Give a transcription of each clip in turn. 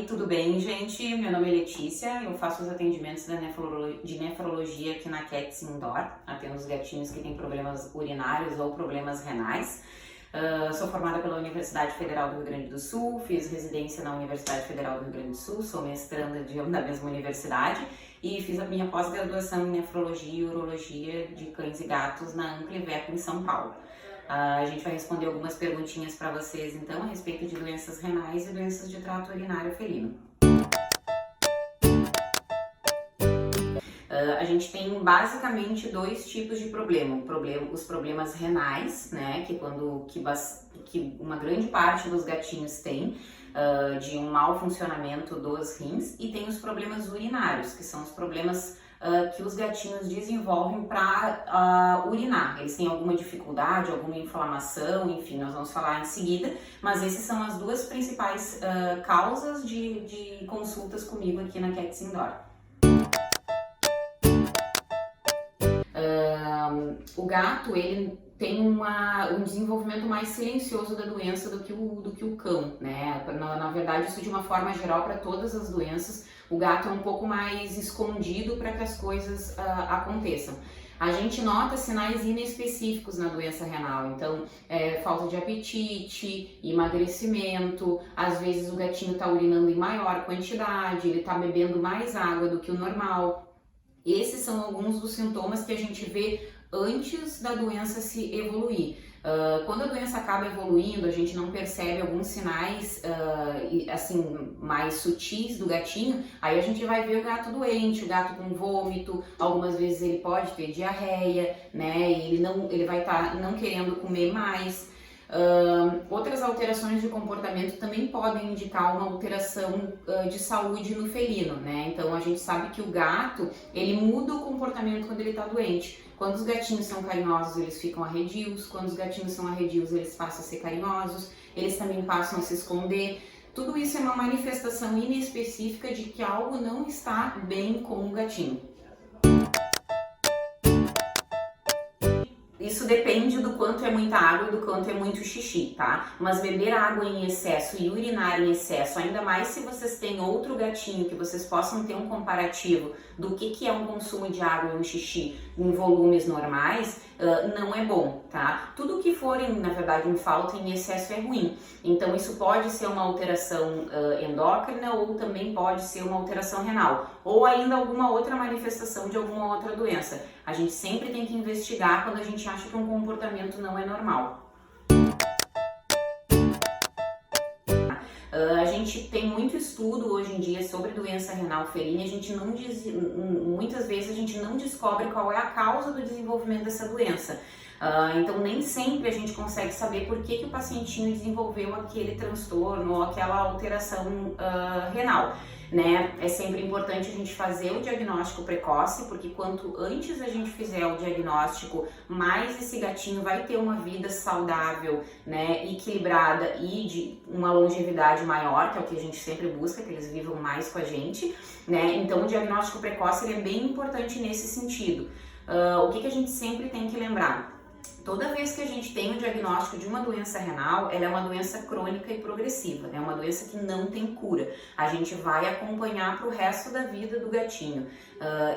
Oi, tudo bem, gente? Meu nome é Letícia, eu faço os atendimentos de nefrologia aqui na Cats Indoor, atendo os gatinhos que têm problemas urinários ou problemas renais. Sou formada pela Universidade Federal do Rio Grande do Sul, fiz residência na Universidade Federal do Rio Grande do Sul, sou mestranda da mesma universidade e fiz a minha pós-graduação em nefrologia e urologia de cães e gatos na Ampliveco em São Paulo. A gente vai responder algumas perguntinhas para vocês então a respeito de doenças renais e doenças de trato urinário felino. A gente tem basicamente dois tipos de problema. Os problemas renais, né, que uma grande parte dos gatinhos tem, de um mau funcionamento dos rins, e tem os problemas urinários, que são os problemas que os gatinhos desenvolvem para urinar. Eles têm alguma dificuldade, alguma inflamação, enfim, nós vamos falar em seguida, mas essas são as duas principais causas de consultas comigo aqui na Cats Indoor. O gato, ele tem um desenvolvimento mais silencioso da doença do que o cão, né? Na verdade, isso de uma forma geral para todas as doenças, o gato é um pouco mais escondido para que as coisas aconteçam. A gente nota sinais inespecíficos na doença renal, então falta de apetite, emagrecimento, às vezes o gatinho está urinando em maior quantidade, ele está bebendo mais água do que o normal. Esses são alguns dos sintomas que a gente vê antes da doença se evoluir. Quando a doença acaba evoluindo, a gente não percebe alguns sinais assim mais sutis do gatinho, aí a gente vai ver o gato doente, o gato com vômito, algumas vezes ele pode ter diarreia, né? Ele vai estar não querendo comer mais. Outras alterações de comportamento também podem indicar uma alteração de saúde no felino, né? Então a gente sabe que o gato, ele muda o comportamento quando ele está doente. Quando os gatinhos são carinhosos, eles ficam arredios. Quando os gatinhos são arredios, eles passam a ser carinhosos. Eles também passam a se esconder. Tudo isso é uma manifestação inespecífica de que algo não está bem com o gatinho. Isso depende do quanto é muita água e do quanto é muito xixi, tá? Mas beber água em excesso e urinar em excesso, ainda mais se vocês têm outro gatinho, que vocês possam ter um comparativo do que é um consumo de água e um xixi em volumes normais, não é bom, tá? Tudo que for, na verdade, em falta em excesso é ruim. Então isso pode ser uma alteração endócrina ou também pode ser uma alteração renal, ou ainda alguma outra manifestação de alguma outra doença. A gente sempre tem que investigar quando a gente acha que um comportamento não é normal. A gente tem muito estudo hoje em dia sobre doença renal felina e muitas vezes a gente não descobre qual é a causa do desenvolvimento dessa doença. Então nem sempre a gente consegue saber por que o pacientinho desenvolveu aquele transtorno ou aquela alteração renal, né? É sempre importante a gente fazer o diagnóstico precoce, porque quanto antes a gente fizer o diagnóstico, mais esse gatinho vai ter uma vida saudável, né, equilibrada e de uma longevidade maior, que é o que a gente sempre busca, que eles vivam mais com a gente, né? Então o diagnóstico precoce ele é bem importante nesse sentido. O que a gente sempre tem que lembrar? Toda vez que a gente tem o diagnóstico de uma doença renal, ela é uma doença crônica e progressiva, é uma doença que não tem cura. A gente vai acompanhar para o resto da vida do gatinho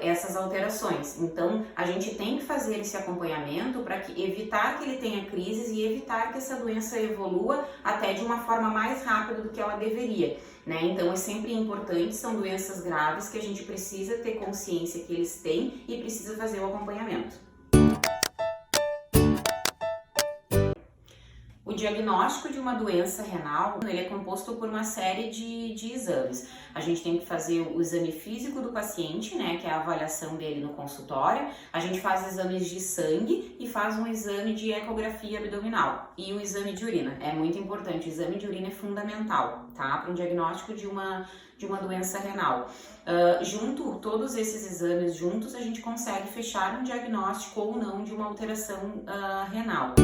essas alterações. Então, a gente tem que fazer esse acompanhamento para evitar que ele tenha crises e evitar que essa doença evolua até de uma forma mais rápida do que ela deveria, né? Então, é sempre importante, são doenças graves que a gente precisa ter consciência que eles têm e precisa fazer o acompanhamento. O diagnóstico de uma doença renal, ele é composto por uma série de exames. A gente tem que fazer o exame físico do paciente, né, que é a avaliação dele no consultório. A gente faz exames de sangue e faz um exame de ecografia abdominal. E o exame de urina, é muito importante, o exame de urina é fundamental, tá, para um diagnóstico de uma doença renal. Todos esses exames juntos, a gente consegue fechar um diagnóstico ou não de uma alteração renal.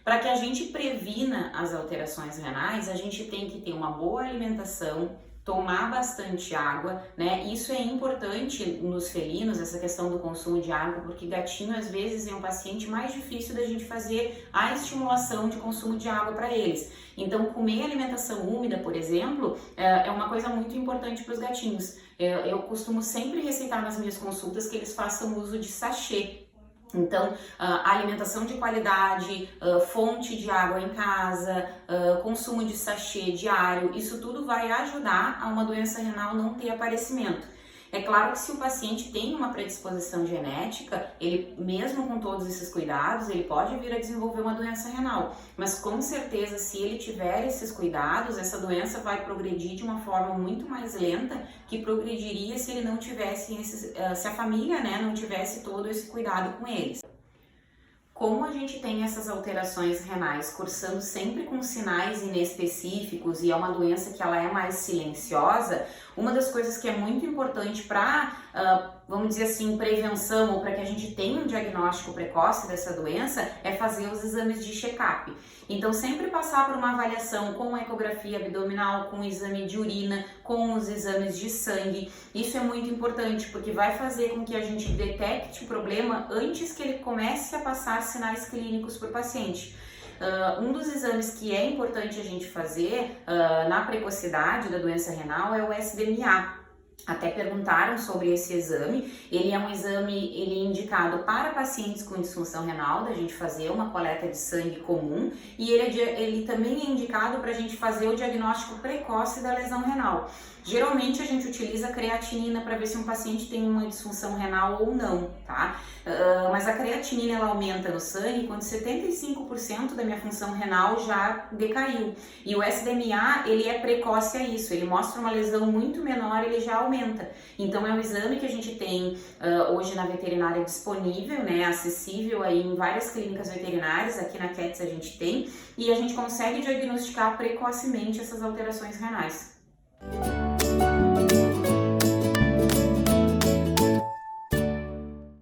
Para que a gente previna as alterações renais, a gente tem que ter uma boa alimentação, tomar bastante água, né? Isso é importante nos felinos, essa questão do consumo de água, porque gatinho às vezes é um paciente mais difícil da gente fazer a estimulação de consumo de água para eles. Então, comer alimentação úmida, por exemplo, é uma coisa muito importante para os gatinhos. Eu costumo sempre receitar nas minhas consultas que eles façam uso de sachê. Então, alimentação de qualidade, fonte de água em casa, consumo de sachê diário, isso tudo vai ajudar a uma doença renal não ter aparecimento. É claro que se o paciente tem uma predisposição genética, ele mesmo com todos esses cuidados, ele pode vir a desenvolver uma doença renal. Mas com certeza, se ele tiver esses cuidados, essa doença vai progredir de uma forma muito mais lenta que progrediria se ele não tivesse, se a família, né, não tivesse todo esse cuidado com eles. Como a gente tem essas alterações renais cursando sempre com sinais inespecíficos e é uma doença que ela é mais silenciosa, uma das coisas que é muito importante para, vamos dizer assim, prevenção ou para que a gente tenha um diagnóstico precoce dessa doença é fazer os exames de check-up. Então, sempre passar por uma avaliação com ecografia abdominal, com exame de urina, com os exames de sangue. Isso é muito importante porque vai fazer com que a gente detecte o problema antes que ele comece a passar sinais clínicos para o paciente. Um dos exames que é importante a gente fazer na precocidade da doença renal é o SDMA. Até perguntaram sobre esse exame. Ele é um exame indicado para pacientes com disfunção renal, da gente fazer uma coleta de sangue comum, e ele também é indicado para a gente fazer o diagnóstico precoce da lesão renal. Geralmente a gente utiliza creatinina para ver se um paciente tem uma disfunção renal ou não, tá? Mas a creatinina ela aumenta no sangue quando 75% da minha função renal já decaiu. E o SDMA, ele é precoce a isso, ele mostra uma lesão muito menor, ele já aumenta. Então é um exame que a gente tem hoje na veterinária disponível, né, acessível aí em várias clínicas veterinárias, aqui na Cats a gente tem, e a gente consegue diagnosticar precocemente essas alterações renais.